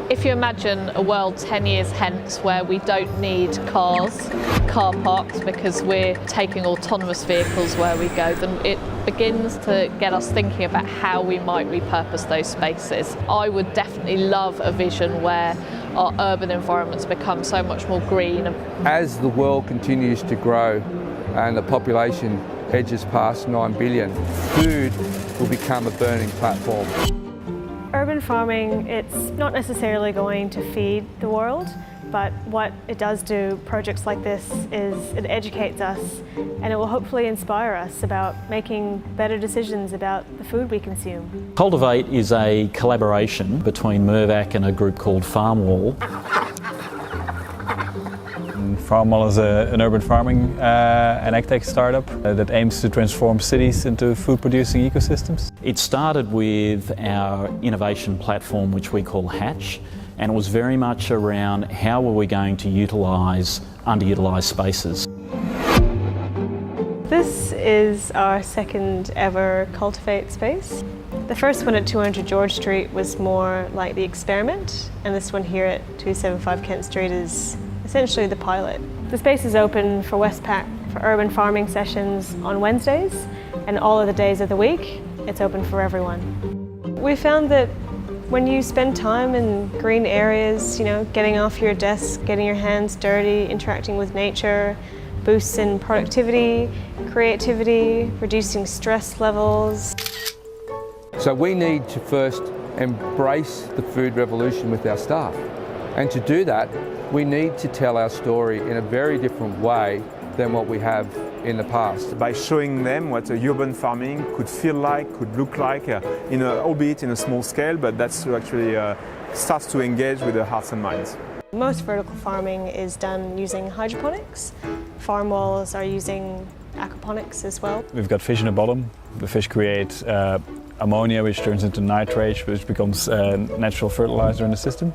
If you imagine a world 10 years hence where we don't need cars, car parks, because we're taking autonomous vehicles where we go, then it begins to get us thinking about how we might repurpose those spaces. I would definitely love a vision where our urban environments become so much more green. As the world continues to grow and the population edges past 9 billion, food will become a burning platform. Urban farming, it's not necessarily going to feed the world, but what it does do, projects like this, is it educates us and it will hopefully inspire us about making better decisions about the food we consume. Cultivate is a collaboration between Mirvac and a group called Farmwall. Farmwall is an urban farming and agtech startup that aims to transform cities into food-producing ecosystems. It started with our innovation platform, which we call Hatch, and it was very much around how were we going to utilise underutilised spaces. This is our second ever Cultivate space. The first one at 200 George Street was more like the experiment, and this one here at 275 Kent Street is essentially the pilot. The space is open for Westpac for urban farming sessions on Wednesdays, and all of the days of the week it's open for everyone. We found that when you spend time in green areas, getting off your desk, getting your hands dirty, interacting with nature, boosts in productivity, creativity, reducing stress levels. So we need to first embrace the food revolution with our staff. And to do that, we need to tell our story in a very different way than what we have in the past. By showing them what urban farming could feel like, could look like, albeit in a small scale, but that's actually starts to engage with the hearts and minds. Most vertical farming is done using hydroponics. Farm walls are using aquaponics as well. We've got fish in the bottom. The fish create ammonia, which turns into nitrate, which becomes natural fertilizer in the system.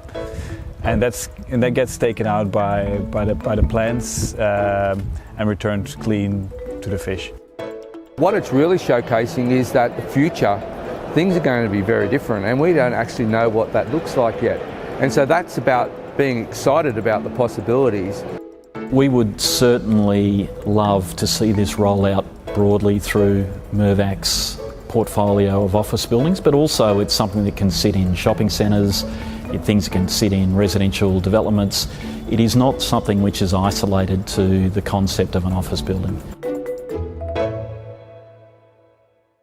And that gets taken out by the plants and returned clean to the fish. What it's really showcasing is that the future, things are going to be very different, and we don't actually know what that looks like yet. And so that's about being excited about the possibilities. We would certainly love to see this roll out broadly through Mirvac's portfolio of office buildings, but also it's something that can sit in shopping centres, things that can sit in residential developments. It is not something which is isolated to the concept of an office building.